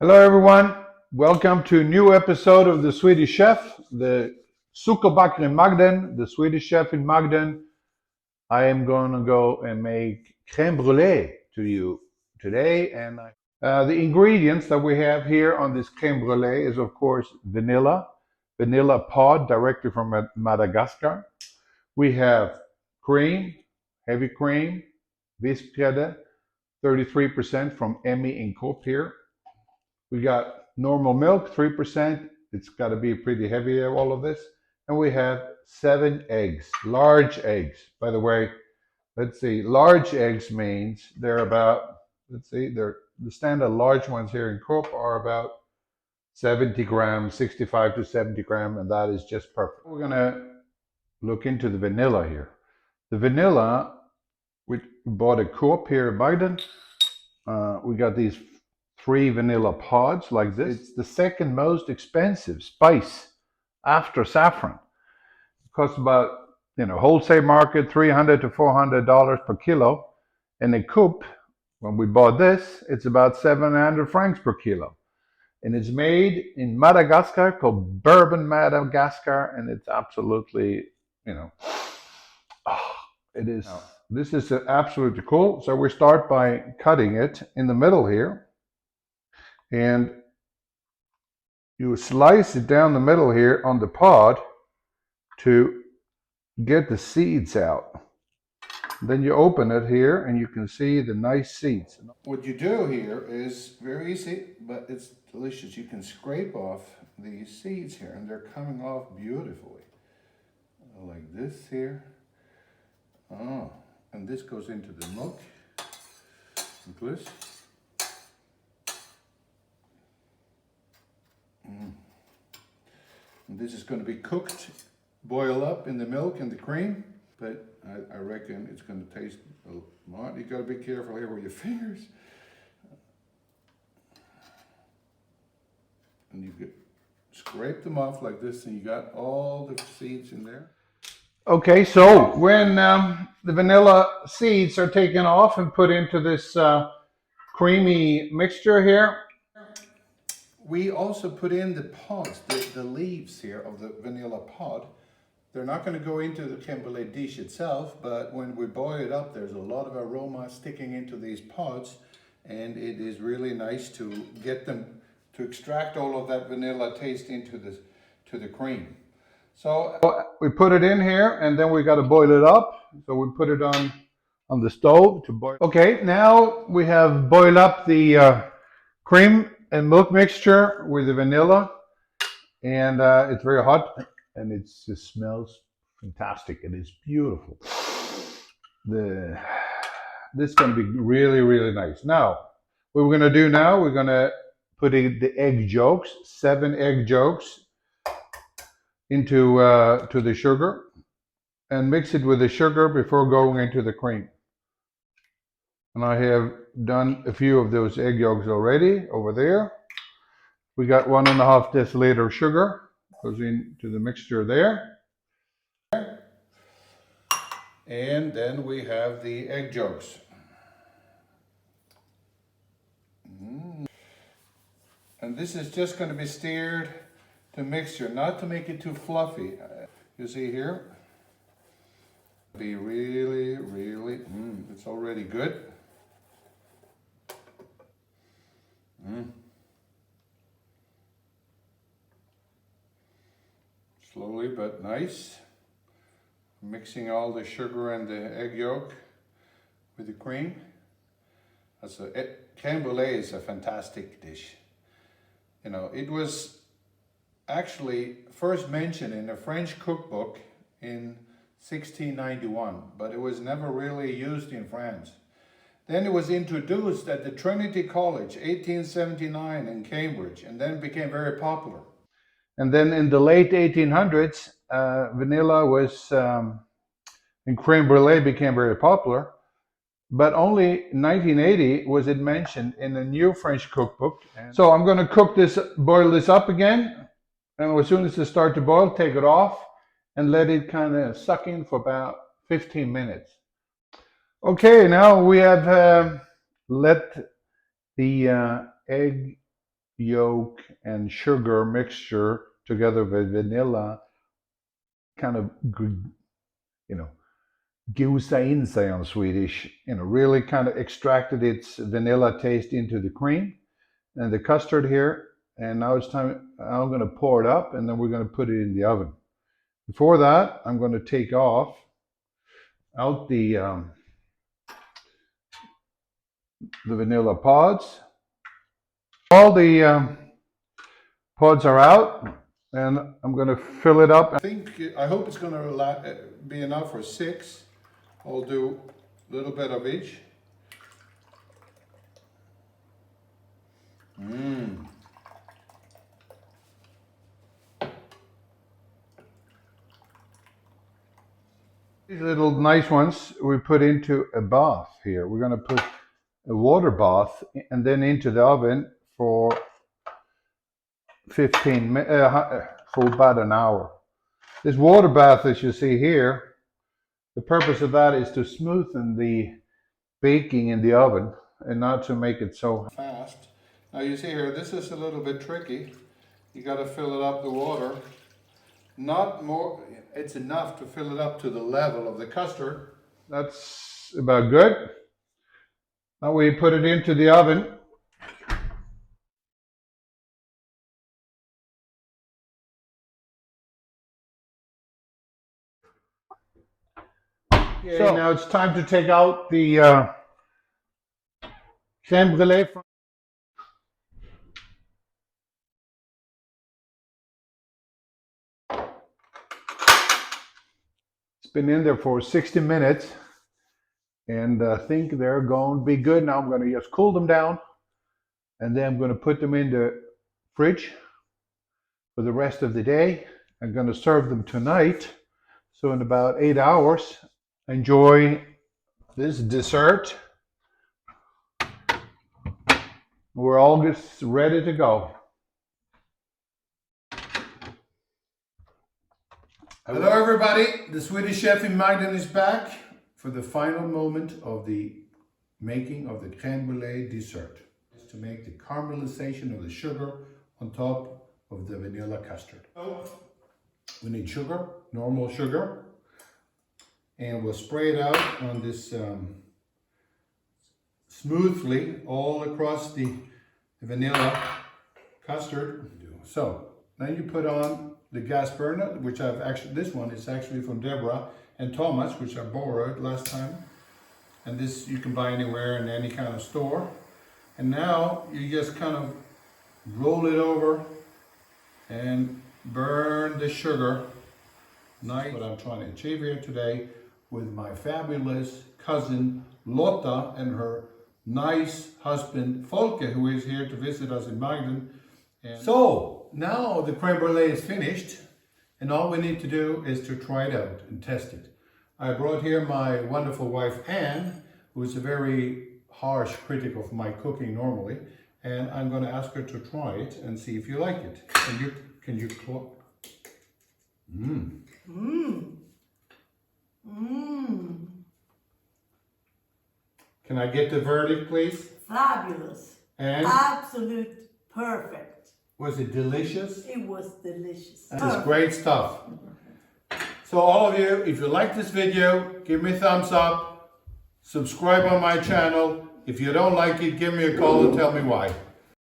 Hello, everyone. Welcome to a new episode of The Swedish Chef, the Zuckerbacker in Magden, the Swedish chef in Magden. I am going to go and make creme brulee to you today. The ingredients that we have here on this creme brulee is, of course, vanilla pod directly from Madagascar. We have cream, heavy cream, vispgrädde, 33% from Emmy and Coop here. We got normal milk, 3%. It's got to be pretty heavy, all of this. And we have 7 eggs, large eggs. By the way, let's see, large eggs means they're about, the standard large ones here in Coop are about 70 grams, 65 to 70 grams, and that is just perfect. We're going to look into the vanilla here. The vanilla, we bought a Coop here in Biden. We got these 3 vanilla pods like this. It's the second most expensive spice after saffron. It costs about, wholesale market $300 to $400 per kilo. And in Coop, when we bought this, it's about 700 francs per kilo. And it's made in Madagascar, called Bourbon Madagascar, and it's absolutely, it is. This is absolutely cool. So we start by cutting it in the middle here. And you slice it down the middle here on the pod to get the seeds out. Then you open it here and you can see the nice seeds. What you do here is very easy, but it's delicious. You can scrape off these seeds here and they're coming off beautifully. Like this here. Oh, and this goes into the milk. Like this. And this is going to be cooked, boil up in the milk and the cream, but I reckon it's going to taste a lot. You got to be careful here with your fingers. And you could scrape them off like this, and you got all the seeds in there. Okay, so when the vanilla seeds are taken off and put into this creamy mixture here, we also put in the pods, the leaves here of the vanilla pod. They're not going to go into the creme brulee dish itself, but when we boil it up, there's a lot of aroma sticking into these pods, and it is really nice to get them to extract all of that vanilla taste into the cream. So we put it in here, and then we got to boil it up. So we put it on the stove to boil. Okay, now we have boiled up the cream and milk mixture with the vanilla, and it's very hot, and it just smells fantastic. It is beautiful. This is going to be really, really nice. Now, what we're going to do now, we're going to put in the egg yolks, 7 egg yolks, into to the sugar, and mix it with the sugar before going into the cream. And I have done a few of those egg yolks already over there. We got 1.5 deciliter of sugar, goes into the mixture there. And then we have the egg yolks. And this is just going to be stirred to mixture, not to make it too fluffy. You see here? Be really, really, it's already good. Slowly but nice. Mixing all the sugar and the egg yolk with the cream. Creme brulee is a fantastic dish. It was actually first mentioned in a French cookbook in 1691, but it was never really used in France. Then it was introduced at the Trinity College, 1879 in Cambridge, and then became very popular. And then in the late 1800s, vanilla was, and creme brulee became very popular. But only in 1980 was it mentioned in a new French cookbook. So I'm going to boil this up again. And as soon as it starts to boil, take it off and let it kind of suck in for about 15 minutes. Okay, now we have let the egg yolk and sugar mixture together with vanilla kind of, gjusa in sig on Swedish, really kind of extracted its vanilla taste into the cream and the custard here. And now it's time, I'm going to pour it up and then we're going to put it in the oven. Before that, I'm going to take out the vanilla pods. All the pods are out, and I'm going to fill it up. I hope it's going to be enough for 6. I'll do a little bit of each. These little nice ones we put into a bath here. We're going to put a water bath and then into the oven for 15 minutes, for about an hour. This water bath, as you see here, the purpose of that is to smoothen the baking in the oven and not to make it so fast. Now you see here, this is a little bit tricky. You got to fill it up the water. Not more, it's enough to fill it up to the level of the custard. That's about good. Now we put it into the oven. Okay, so now it's time to take out the creme brulee. It's been in there for 60 minutes and I think they're going to be good. Now I'm going to just cool them down and then I'm going to put them in the fridge for the rest of the day. I'm going to serve them tonight. So in about 8 hours, enjoy this dessert. We're all just ready to go. Hello everybody, the Swedish chef in Magden is back for the final moment of the making of the creme brulee dessert. It's to make the caramelization of the sugar on top of the vanilla custard. So we need sugar, normal sugar, and we'll spray it out on this smoothly all across the vanilla custard. So then you put on the gas burner, which this one is actually from Deborah and Thomas, which I borrowed last time. And this you can buy anywhere in any kind of store. And now you just kind of roll it over and burn the sugar. Nice. What I'm trying to achieve here today with my fabulous cousin Lotta and her nice husband Folke, who is here to visit us in Magden. So now the creme brulee is finished and all we need to do is to try it out and test it. I brought here my wonderful wife Anne, who is a very harsh critic of my cooking normally, and I'm going to ask her to try it and see if you like it. Can you Can I get the verdict, please? Fabulous. And? Absolute perfect. Was it delicious? It was delicious. It's great stuff. So all of you, if you like this video, give me a thumbs up, subscribe on my channel. If you don't like it, give me a call and tell me why.